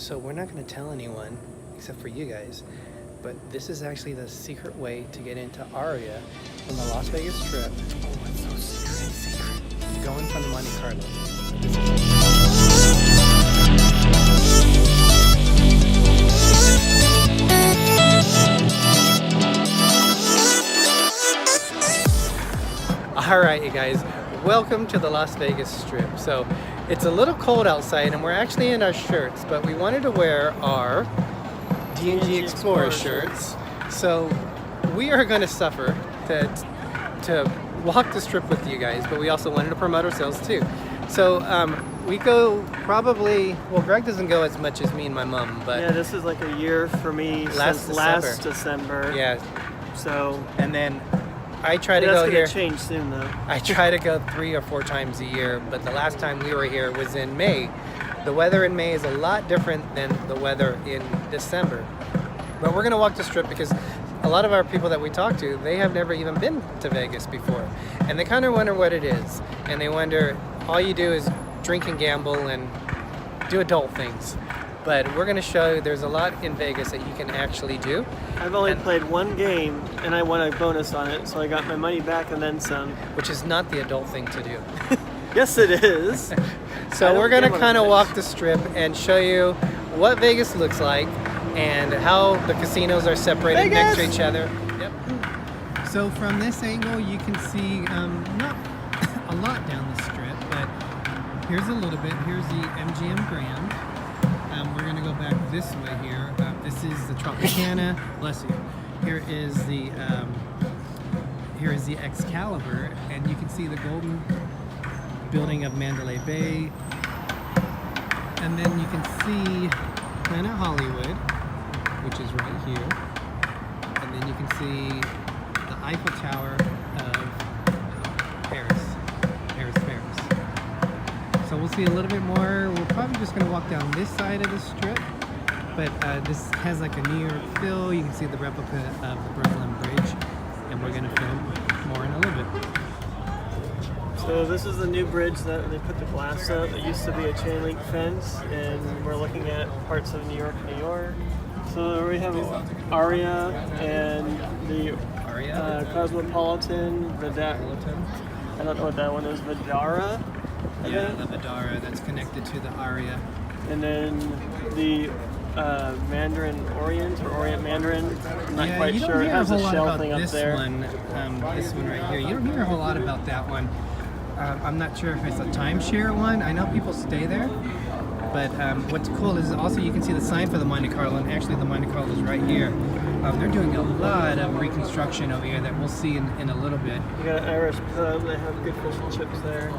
So we're not going to tell anyone, except for you guys, but this is actually the secret way to get into Aria from the Las Vegas Strip. Oh, it's so secret. Going from the Monte Carlo. Alright, you guys, welcome to the Las Vegas Strip. So it's a little cold outside and we're actually in our shirts, but we wanted to wear our D&G Explorers shirts. So we are going to suffer to walk the strip with you guys, but we also wanted to promote ourselves too. So we go probably, well, Greg doesn't go as much as me and my mom, but yeah, this is like a year for me since last December. Yeah. So and then I try to that's go gonna here. change soon though. I try to go 3 or 4 times a year, but the last time we were here was in May. The weather in May is a lot different than the weather in December. But we're gonna walk the strip because a lot of our people that we talk to, they have never even been to Vegas before. And they kind of wonder what it is. And they wonder, all you do is drink and gamble and do adult things. But we're gonna show you there's a lot in Vegas that you can actually do. I've only played one game and I won a bonus on it, so I got my money back and then some. Which is not the adult thing to do. Yes, it is. So we're gonna kind of walk the strip and show you what Vegas looks like and how the casinos are separated next to each other. Yep. So from this angle, you can see not a lot down the strip, but here's a little bit. Here's the MGM Grand. We're gonna go back this way here. This is the Tropicana. Bless you. Here is the Excalibur, and you can see the golden building of Mandalay Bay. And then you can see Planet Hollywood, which is right here. And then you can see the Eiffel Tower of Paris. So we'll see a little bit more. We're probably just going to walk down this side of the strip. But this has like a New York feel. You can see the replica of the Brooklyn Bridge. And we're going to film more in a little bit. So this is the new bridge that they put the glass up. It used to be a chain link fence, and we're looking at parts of New York. So we have Aria and the Cosmopolitan. I don't know what that one is. Vidara. Yeah, the Vidara that's connected to the Aria. And then the Mandarin Orient or Orient Mandarin. I'm not quite sure. It has a shell thing up there. This one right here. You don't hear a whole lot about that one. I'm not sure if it's a timeshare one. I know people stay there. But what's cool is also you can see the sign for the Monte Carlo, and actually the Monte Carlo is right here. They're doing a lot of reconstruction over here that we'll see in a little bit. You got an Irish pub. They have good fish and chips there.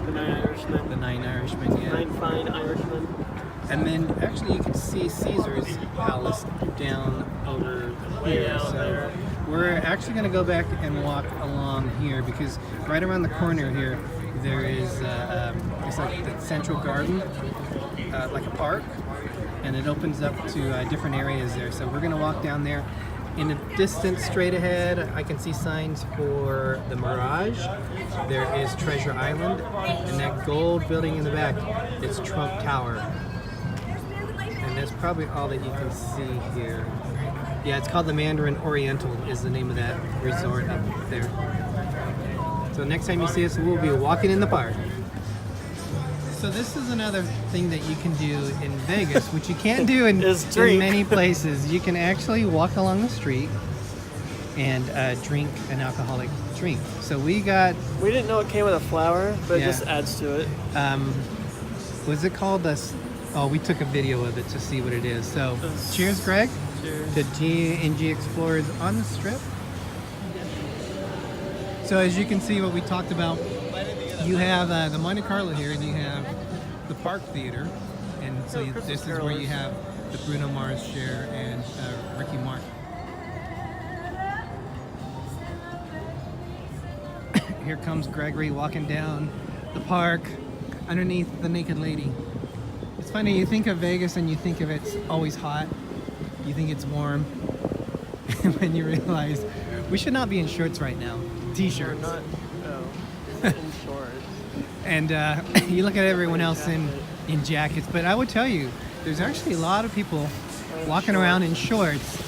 The Nine Irishmen. The Nine Irishmen, yeah. 9 Fine Irishmen. And then actually you can see Caesar's Palace down over here. So we're actually going to go back and walk along here because right around the corner here there is it's like the central garden, like a park, and it opens up to different areas there. So we're going to walk down there. In the distance straight ahead, I can see signs for the Mirage. There is Treasure Island, and that gold building in the back, it's Trump Tower. And that's probably all that you can see here. Yeah, it's called the Mandarin Oriental is the name of that resort up there. So next time you see us, we'll be walking in the park. So this is another thing that you can do in Vegas, which you can't do in many places. You can actually walk along the street and drink an alcoholic drink. So we didn't know it came with a flower, but it just adds to it. Was it called this? Oh, we took a video of it to see what it is. So cheers, Greg. Cheers. To D&G Explorers on the strip. So as you can see what we talked about, you have the Monte Carlo here, and you have the Park Theater, and so this is where you have the Bruno Mars chair and Ricky Martin. Here comes Gregory walking down the park underneath the naked lady. It's funny, you think of Vegas and you think of it's always hot, you think it's warm, and when you realize we should not be in shorts right now, t-shirts. We're not in shorts. And you look at everyone else in in jackets. But I would tell you, there's actually a lot of people walking around in shorts.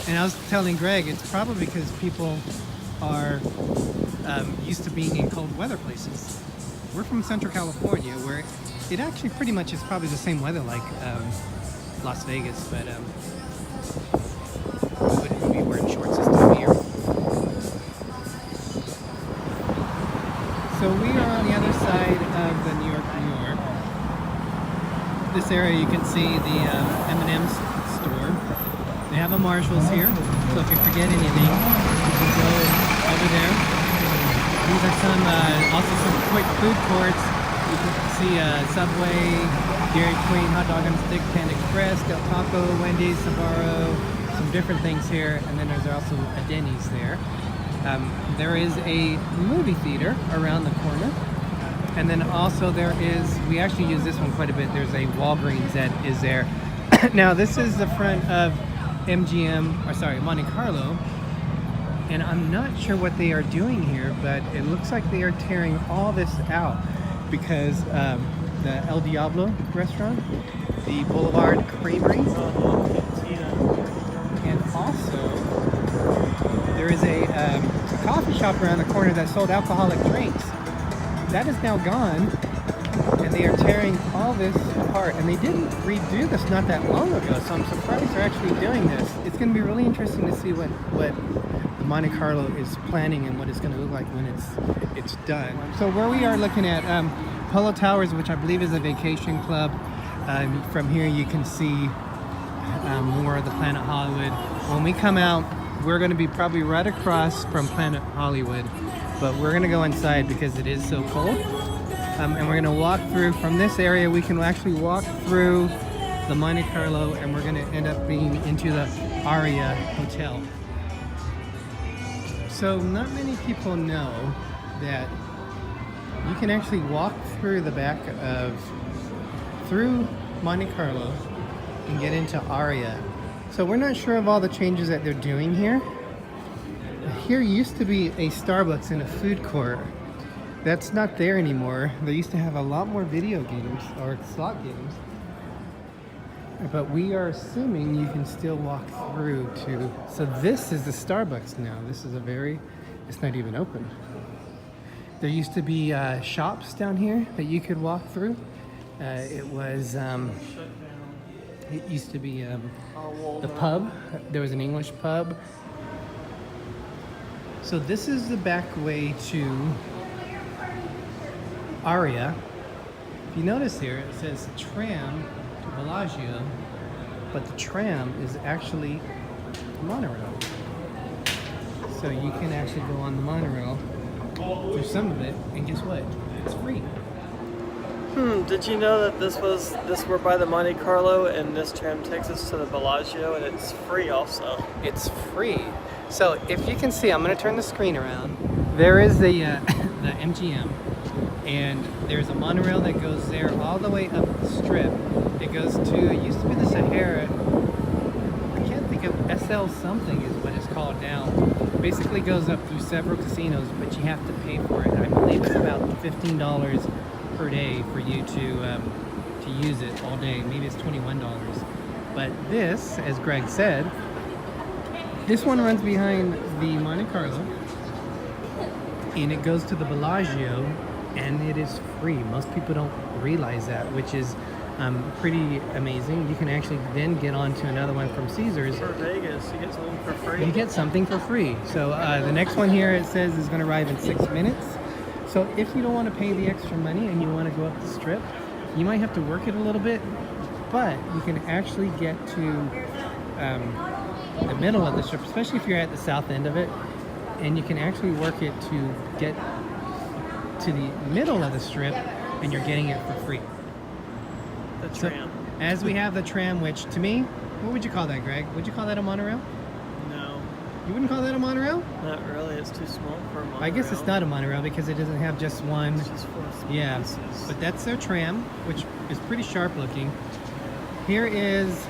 And I was telling Greg, it's probably because people are used to being in cold weather places. We're from Central California, where it actually pretty much is probably the same weather like Las Vegas, but we wouldn't be wearing shorts this time of year. So we are on the other side of the New York. This area you can see the M&M's store. They have a Marshall's here, so if you forget anything, you can go over there. These are some, also some quick food courts. You can see Subway, Dairy Queen, Hot Dog on a Stick, Panda Express, Del Taco, Wendy's, Sbarro, some different things here, and then there's also a Denny's there. There is a movie theater around the corner, and then also there is, we actually use this one quite a bit, there's a Walgreens that is there. Now this is the front of Monte Carlo, and I'm not sure what they are doing here, but it looks like they are tearing all this out because the El Diablo restaurant, the Boulevard Creamery, and also there is a coffee shop around the corner that sold alcoholic drinks. That is now gone, and they are tearing all this apart. And they didn't redo this not that long ago, so I'm surprised they're actually doing this. It's going to be really interesting to see what Monte Carlo is planning and what it's going to look like when it's done. So where we are looking at Polo Towers, which I believe is a vacation club. From here you can see more of the Planet Hollywood. When we come out, we're going to be probably right across from Planet Hollywood, but we're going to go inside because it is so cold. And we're going to walk through from this area. We can actually walk through the Monte Carlo, and we're going to end up being into the Aria Hotel. So not many people know that you can actually walk through the back through Monte Carlo and get into Aria. So we're not sure of all the changes that they're doing here. Here used to be a Starbucks in a food court. That's not there anymore. They used to have a lot more video games or slot games. But we are assuming you can still walk through to... So this is the Starbucks now. This is it's not even open. There used to be shops down here that you could walk through. It used to be the pub. There was an English pub. So this is the back way to Aria. If you notice here, it says TRAM to BELLAGIO, but the tram is actually the monorail. So you can actually go on the monorail through some of it, and guess what? It's free. Did you know that we're by the Monte Carlo, and this tram takes us to the Bellagio, and it's free also? It's free. So if you can see, I'm going to turn the screen around. There is the MGM, and there's a monorail that goes there all the way up the strip. It goes to, it used to be the Sahara. I can't think of SL something is what it's called now. Basically goes up through several casinos, but you have to pay for it. I believe it's about $15 per day for you to use it all day. Maybe it's $21. But this, as Greg said, this one runs behind the Monte Carlo, and it goes to the Bellagio, and it is free. Most people don't realize that, which is pretty amazing. You can actually then get on to another one from Caesars. For Vegas, you get something for free. You get something for free. So the next one here, it says, is going to arrive in 6 minutes. So if you don't want to pay the extra money and you want to go up the strip, you might have to work it a little bit, but you can actually get to the middle of the strip, especially if you're at the south end of it, and you can actually work it to get to the middle of the strip, and you're getting it for free. The tram. So, as we have the tram, which to me, what would you call that, Greg? Would you call that a monorail? No. You wouldn't call that a monorail? Not really. It's too small for a monorail. I guess it's not a monorail because it doesn't have just one. It's just four Yeah, pieces. but that's their tram, which is pretty sharp looking. Here is...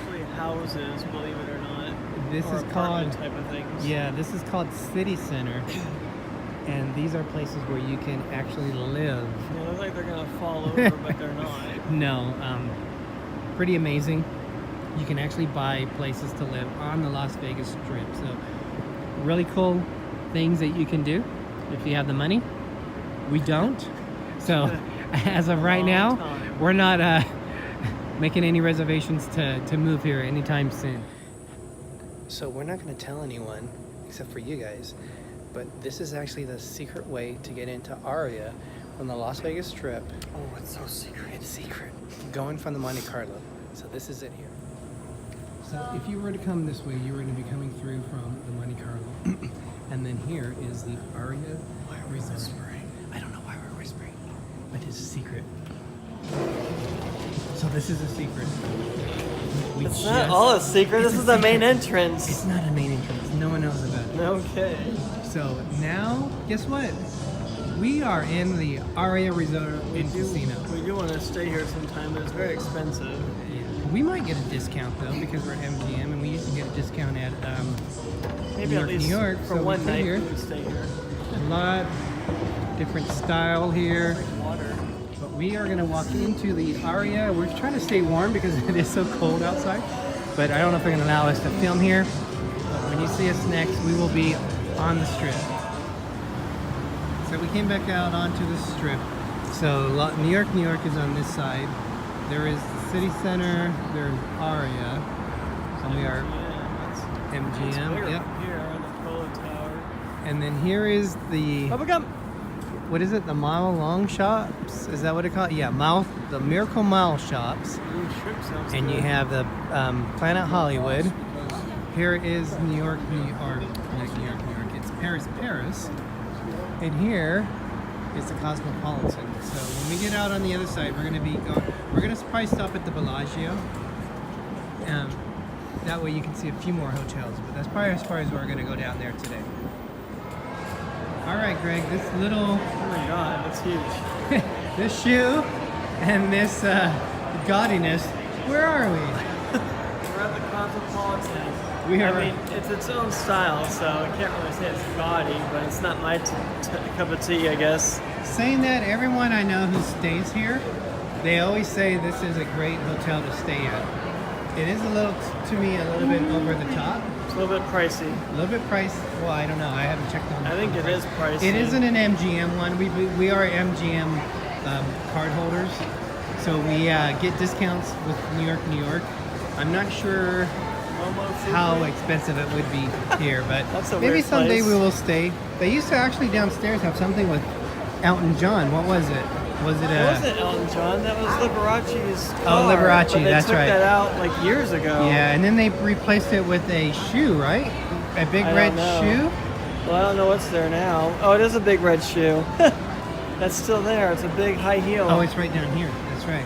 Actually houses, believe it or not. This or is called... apartment type of things. Yeah, this is called City Center. And these are places where you can actually live. They look like they're going to fall over, but they're not. No, pretty amazing. You can actually buy places to live on the Las Vegas Strip. So really cool things that you can do if you have the money. We don't. So as of right now, we're not making any reservations to move here anytime soon. So we're not going to tell anyone except for you guys, but this is actually the secret way to get into Aria from the Las Vegas Strip. Oh, it's so secret. It's secret. Going from the Monte Carlo. So this is it here. So if you were to come this way, you were going to be coming through from the Monte Carlo. And then here is the Aria Resort. I don't know why we're whispering, but it's a secret. So this is a secret. It's not all a secret. This is the main entrance. It's not a main entrance. No one knows about it. Okay. So now, guess what? We are in the Aria Resort and Casino. We do want to stay here sometime, but it's very expensive. Yeah. We might get a discount though because we're MGM, and we used to get a discount at Maybe New at York, least New York. for so one night here. we would stay here. A lot different style here. Water. But we are going to walk into the Aria. We're trying to stay warm because it is so cold outside. But I don't know if they're going to allow us to film here. But when you see us next, we will be on the strip. So we came back out onto the strip. So New York is on this side. There is the city center. There's Aria. And we are MGM. Yep. Here on the Polo Tower. And then here is the... Bubblegum! What is it? The Mile Long Shops? Is that what it called? Yeah, the Miracle Mile Shops. And you have the Planet Hollywood. Here is New York. Not New York. It's Paris. And here is the Cosmopolitan. So when we get out on the other side, we're gonna probably stop at the Bellagio. That way you can see a few more hotels. But that's probably as far as we're gonna go down there today. All right, Greg, this little... Oh my god, that's huge. this shoe and this gaudiness, where are we? We're at the Cosmopolitan. I mean, it's its own style, so I can't really say it's gaudy, but it's not my cup of tea, I guess. Saying that, everyone I know who stays here, they always say this is a great hotel to stay at. It is a little, to me, a little bit over the top. It's a little bit pricey. A little bit pricey. Well, I don't know. I haven't checked on. I think it is pricey. It isn't an MGM one. We are MGM card holders, so we get discounts with New York. I'm not sure how expensive it would be here, but maybe someday place. we will stay. They used to actually downstairs have something with Elton John. What was it? Was it It wasn't Elton John. That was Liberace's car. Oh, Liberace. But they that's took right. that out like years ago. Yeah, and then they replaced it with a shoe, right? A big red shoe. Well, I don't know what's there now. Oh, it is a big red shoe. That's still there. It's a big high heel. Oh, it's right down here. That's right.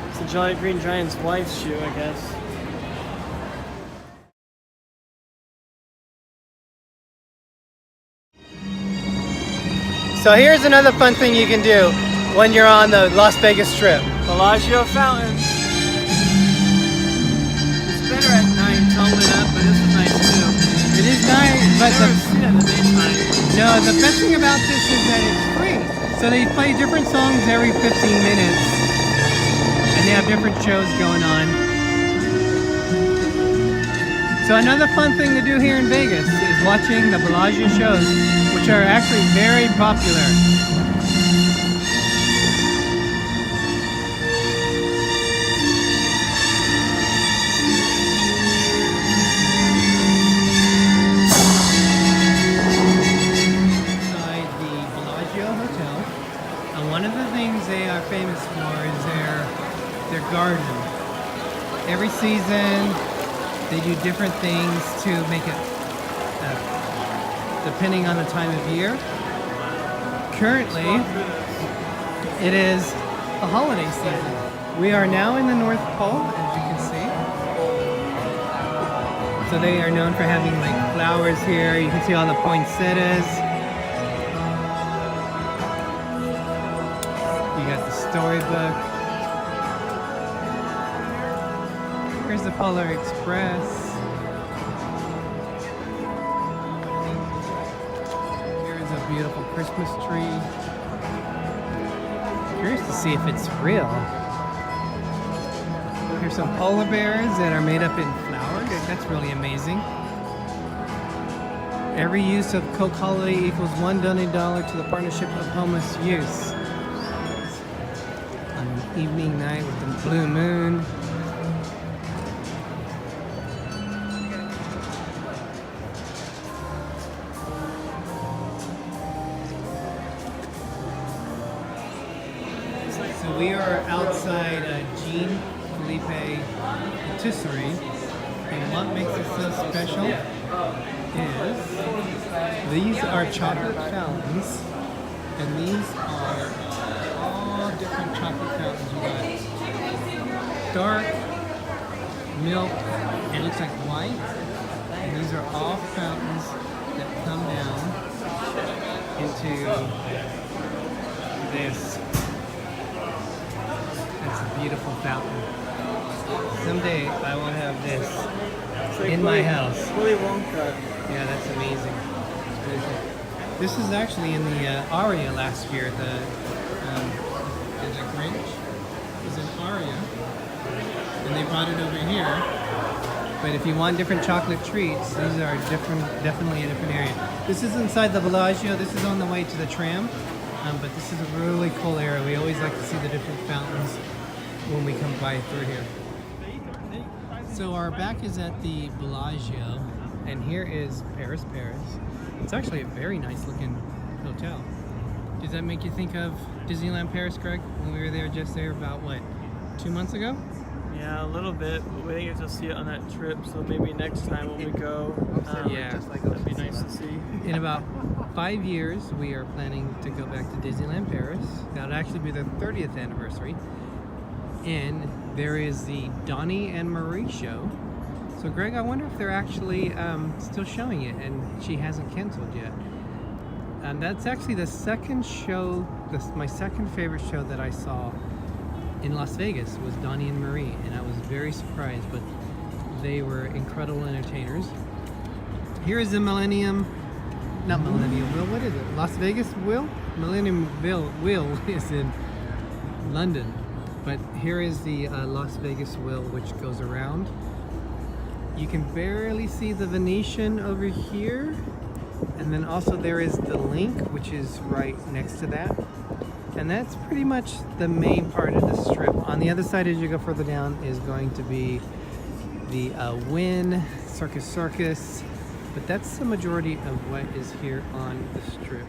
It's the Jolly Green Giant's wife's shoe, I guess. So here's another fun thing you can do when you're on the Las Vegas Strip. Bellagio Fountain. It's better at night, tone it up, but this is nice too. It is nice, but No, the best thing about this is that it's free. So they play different songs every 15 minutes, and they have different shows going on. So another fun thing to do here in Vegas is watching the Bellagio shows, which are actually very popular. Inside the Bellagio Hotel, and one of the things they are famous for is their garden. Every season, they do different things to make it, depending on the time of year. Currently, it is the holiday season. We are now in the North Pole, as you can see. So they are known for having like flowers here. You can see all the poinsettias. You got the storybook. Here's the Polar Express. Here's a beautiful Christmas tree. Curious to see if it's real. Here's some polar bears that are made up in flour. That's really amazing. Every use of Coke Holiday equals $1 to the Partnership of Homeless Youth. On an evening night with the blue moon. So we are outside Jean Felipe Patisserie, and what makes it so special is these are chocolate fountains, and these are all different chocolate fountains. You got dark, milk, it looks like white, and these are all fountains that come down into this. That's a beautiful fountain. Someday I will have this Like in my house. Willy Wonka. Yeah, that's amazing. This is actually in the Aria last year. The Grinch was in Aria, and they brought it over here. But if you want different chocolate treats, these are definitely a different area. This is inside the Bellagio. This is on the way to the tram, but this is a really cool area. We always like to see the different fountains when we come by through here. So our back is at the Bellagio, and here is Paris. It's actually a very nice looking hotel. Does that make you think of Disneyland Paris, Greg? When we were there about, what, 2 months ago? Yeah, a little bit. We didn't get to see it on that trip, so maybe next time when we go, Yeah, that'd be nice to see. in about 5 years, we are planning to go back to Disneyland Paris. That'll actually be the 30th anniversary. And there is the Donnie and Marie show. So Greg, I wonder if they're actually still showing it, and she hasn't canceled yet. And that's actually the second show, my second favorite show that I saw in Las Vegas was Donnie and Marie, and I was very surprised, but they were incredible entertainers. Here is the Millennium Wheel, what is it? Las Vegas Wheel? Millennium Wheel is in London. But here is the Las Vegas Wheel, which goes around. You can barely see the Venetian over here. And then also there is the Link, which is right next to that. And that's pretty much the main part of the strip. On the other side, as you go further down, is going to be the Wynn, Circus. But that's the majority of what is here on the strip.